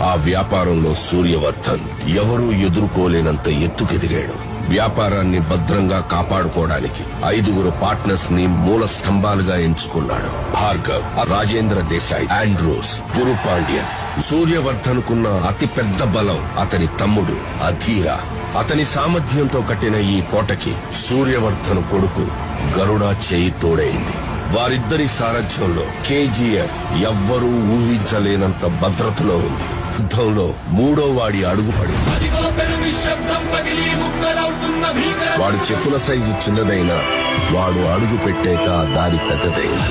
ఆ వ్యాపారంలో సూర్యవర్ధన్ ఎవరూ ఎదుర్కోలేనంత ఎత్తుకెదిగాడు. వ్యాపారాన్ని భద్రంగా కాపాడుకోవడానికి 5 పార్ట్నర్స్ ని మూల స్తంభాలుగా ఎంచుకున్నాడు. భార్గవ్, రాజేంద్ర దేశాయ్, ఆండ్రూస్, గురు పాండ్యన్. సూర్యవర్ధన్ కున్న అతి పెద్ద బలం అతని తమ్ముడు అధీరా. అతని సామర్థ్యంతో కట్టిన ఈ కోటకి సూర్యవర్ధన్ కొడుకు గరుడ చేయి తోడైంది. వారిద్దరి సారథ్యంలో కేజీఎఫ్ ఎవ్వరూ ఊహించలేనంత భద్రతలో ఉంది. యుద్ధంలో 3వ వాడి అడుగుపడి వాడు చెప్పుల సైజు చిన్నదైనా వాడు అడుగు పెట్టాక దారి పెద్దదైంది.